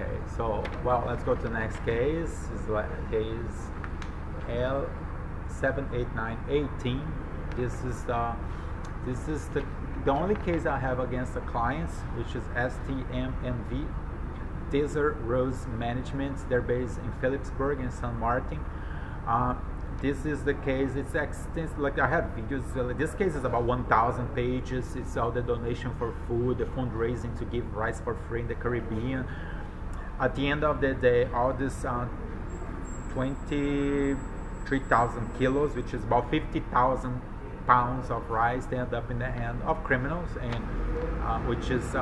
Okay, so well, let's go to the next case. This is case L789-18. This is the only case I have against the clients, which is STM Desert Rose Management. They're based in Philipsburg in Sint Marteen. This is the case. It's extensive. Like I have videos. This case is about 1,000 pages. It's all the donation for food, the fundraising to give rice for free in the Caribbean. At the end of the day, all this 23,000 kilos, which is about 50,000 pounds of rice, they end up in the hand of criminals, and which is his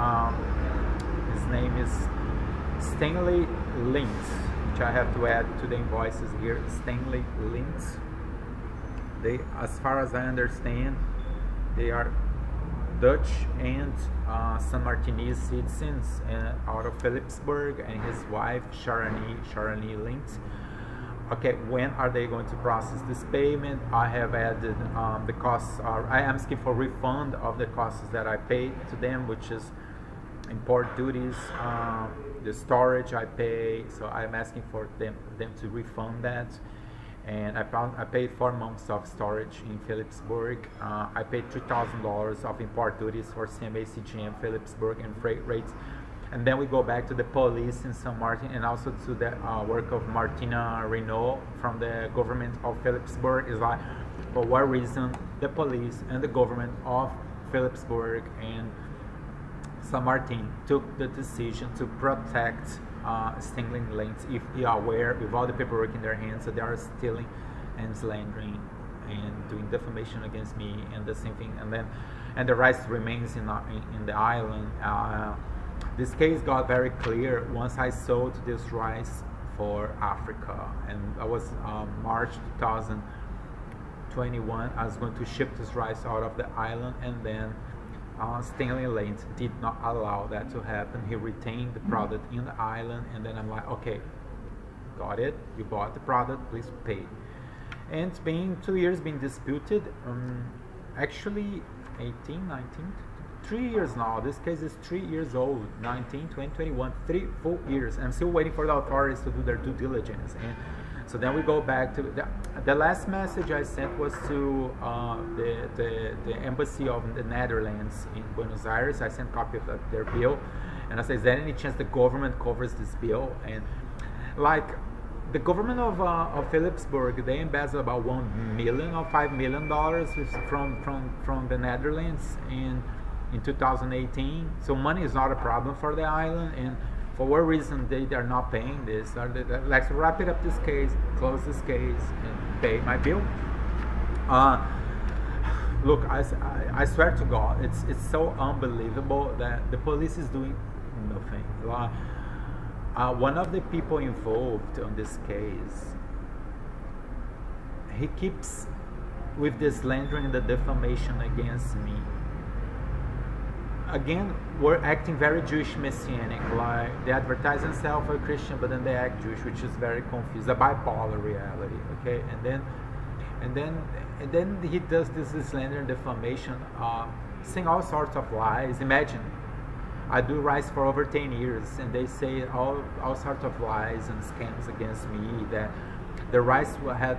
name is Stanley Lint, which I have to add to the invoices here. Stanley Lint. They, as far as I understand, they are Dutch and Sint Martinese citizens out of Philipsburg, and his wife Sharani Lint. Okay, when are they going to process this payment? I have added the costs. I am asking for refund of the costs that I paid to them, which is import duties, the storage I pay. So I'm asking for them to refund that. And I paid 4 months of storage in Philipsburg. I paid $3,000 of import duties for CMA, CGM, Philipsburg, and freight rates. And then we go back to the police in Sint Maarten, and also to the work of Martina Renault from the government of Philipsburg. Is like, for what reason the police and the government of Philipsburg and Sint Maarten took the decision to protect Stanley Lint, if they are aware, with all the paperwork in their hands, that they are stealing and slandering and doing defamation against me, and the same thing. And the rice remains in the island. This case got very clear once I sold this rice for Africa, and that was March 2021. I was going to ship this rice out of the island, and then Stanley Lint did not allow that to happen. He retained the product in the island, and then I'm like, okay, got it, you bought the product, please pay. And it's been 2 years being disputed, actually 18, 19, 3 years now. This case is 3 years old, 19, 20, 21, 3 full years. I'm still waiting for the authorities to do their due diligence. And so then we go back to the last message I sent was to the embassy of the Netherlands in Buenos Aires. I sent a copy of their bill, and I said, is there any chance the government covers this bill? And like the government of Philipsburg, they embezzled about $1 million or $5 million from the Netherlands in 2018. So money is not a problem for the island, and for what reason they are not paying this? Let's wrap it up, this case, close this case, and pay my bill. Look, I swear to God, it's so unbelievable that the police is doing nothing. One of the people involved on this case, he keeps with this slandering and the defamation against me. Again, we're acting very Jewish messianic, like they advertise themselves as Christian, but then they act Jewish, which is very confused, a bipolar reality. Okay, and then he does this slander and defamation, saying all sorts of lies. Imagine, I do rice for over 10 years, and they say all sorts of lies and scams against me, that the rice had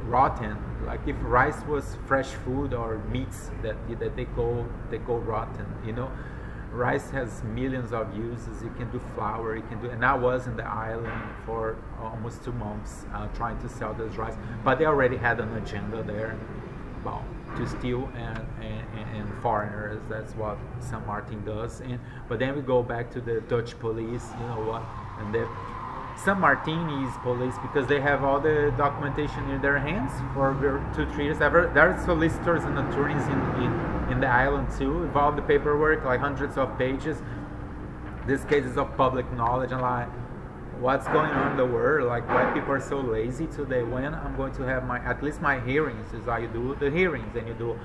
rotten, like if rice was fresh food or meats that they go rotten. You know, rice has millions of uses. You can do flour, you can do, and I was in the island for almost 2 months trying to sell this rice, but they already had an agenda there, well, to steal and foreigners. That's what Sint Maarten does. But then we go back to the Dutch police, you know what, and the Sint Martinese police, because they have all the documentation in their hands for 2-3 years. There are solicitors and attorneys in the island too, with all the paperwork, like hundreds of pages. This case is of public knowledge, and like, what's going on in the world? Like, why people are so lazy today? When I'm going to have at least my hearings, is how you do the hearings, and you do,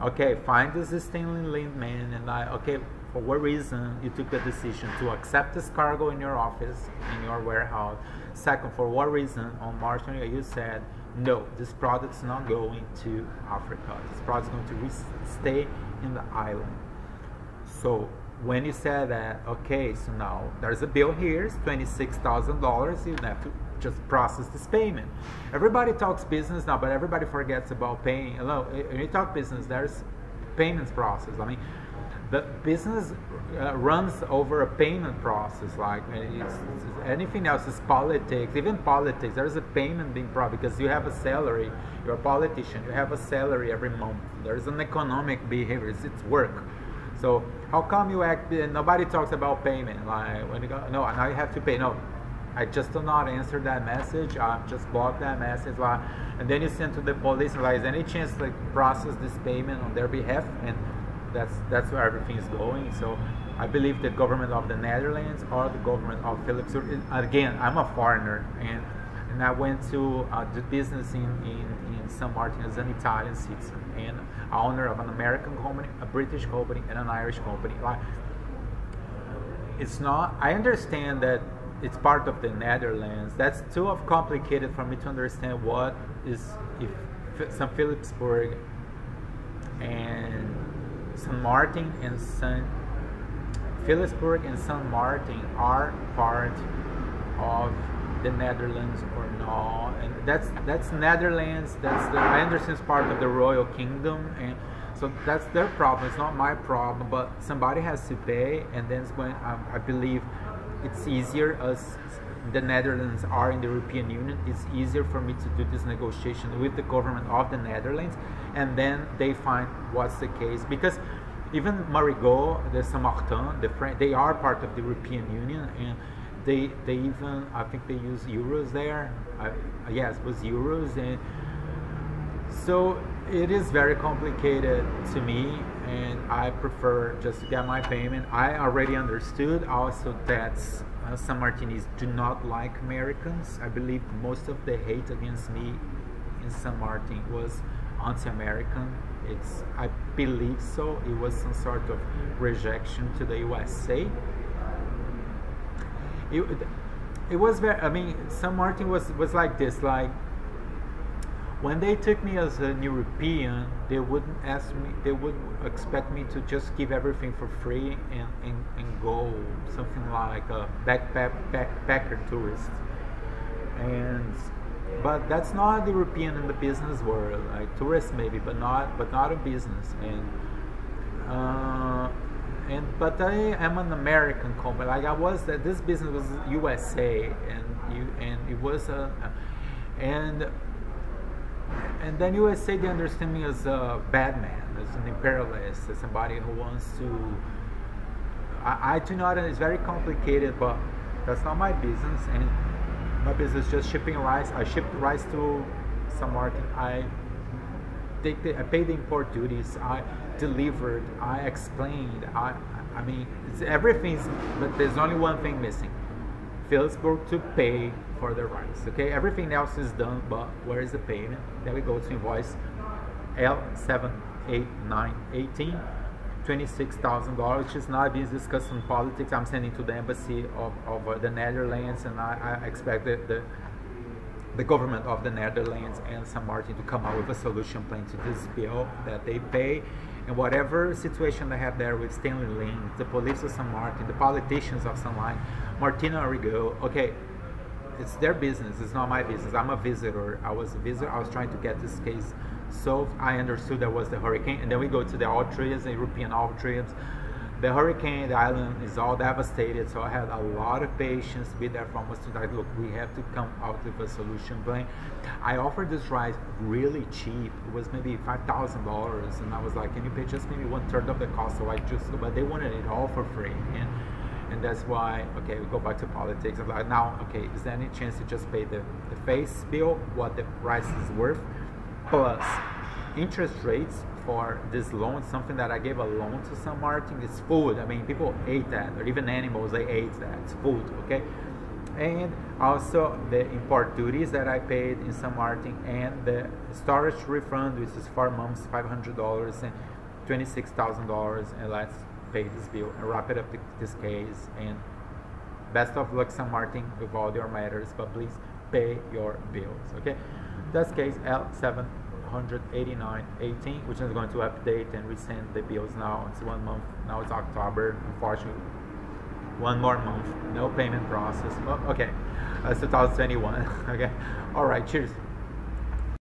okay, find this Stanley Lint man, and okay, for what reason you took the decision to accept this cargo in your office, in your warehouse? Second, for what reason on March 20 you said, no, this product's not going to Africa, this product's going to stay in the island? So when you said that, okay, so now there's a bill here, it's $26,000, you have to just process this payment. Everybody talks business now, but everybody forgets about paying. When you talk business, there's payments process. I mean, the business runs over a payment process. Like anything else is politics. Even politics, there's a payment being processed because you have a salary. You're a politician. You have a salary every month. There's an economic behavior. It's work. So how come you act? Nobody talks about payment. Like when you go, no, now you have to pay. No, I just do not answer that message. I just block that message. Like, and then you send to the police. Like, is there any chance to process this payment on their behalf? And that's where everything is going. So I believe the government of the Netherlands or the government of Philipsburg. Again, I'm a foreigner, and I went to do business in Sint Marteen as an Italian citizen and owner of an American company, a British company, and an Irish company. Like, it's not. I understand that it's part of the Netherlands. That's too complicated for me to understand what is if St. Philipsburg and St. Marteen and Philipsburg and St. Marteen are part of the Netherlands or not. And that's Netherlands. I understand it's part of the Royal Kingdom, and so that's their problem. It's not my problem, but somebody has to pay, and then it's going. I believe it's easier as the Netherlands are in the European Union. It's easier for me to do this negotiation with the government of the Netherlands, and then they find what's the case. Because even Marigot, the Sint Marteen, they are part of the European Union, and they even, I think they use euros there. Yes, it was euros, and so it is very complicated to me, and I prefer just to get my payment. I already understood also that St. Martinis do not like Americans. I believe most of the hate against me in St. Marteen was anti-American. I believe so. It was some sort of rejection to the USA. It was very. I mean, St. Marteen was like this. Like, when they took me as an European, they wouldn't ask me. They would expect me to just give everything for free and go something like a backpacker tourist. But that's not the European in the business world. Like tourists maybe, but not in business. But I am an American company. Like I was, this business was USA, and it was and then USA, they understand me as a bad man, as an imperialist, as somebody who wants to. I do not. It's very complicated, but that's not my business. And my business is just shipping rice. I shipped rice to St. Marteen. I paid the import duties. I delivered. I explained. I mean, it's everything's. But there's only one thing missing: Philipsburg to pay for the rice. Okay, everything else is done, but where is the payment? Then we go to invoice L789-18, $26,000, which is not being discussed in politics. I'm sending to the embassy of the Netherlands, and I expect the government of the Netherlands and St. Marteen to come out with a solution plan to this bill that they pay. And whatever situation they have there with Stanley Lint, the police of St. Marteen, the politicians of St. Marteen and Marigot, okay, it's their business, it's not my business. I'm a visitor. I was a visitor. I was trying to get this case solved. I understood there was the hurricane, and then we go to the outrages, the European outrages. The hurricane, the island is all devastated, so I had a lot of patience to be there for almost 2 days. Look, we have to come out with a solution plan. I offered this rice really cheap. It was maybe $5,000, and I was like, can you pay just maybe 1/3 of the cost? So I just, but they wanted it all for free, and that's why, okay, we go back to politics. I'm like, now, okay, is there any chance to just pay the face bill, what the rice is worth, plus interest rates for this loan, something that I gave a loan to St. Marteen. It's food. I mean, people ate that, or even animals, they ate that. It's food, okay? And also the import duties that I paid in St. Marteen, and the storage refund, which is 4 months, $500, and $26,000, and let's pay this bill and wrap it up this case. And best of luck, St. Marteen, with all your matters, but please pay your bills, okay? That's case L7 L789-18, which is going to update and resend the bills now. It's 1 month, now it's October, unfortunately. 1 more month, no payment process. Oh, okay, 2021. Okay, all right, cheers.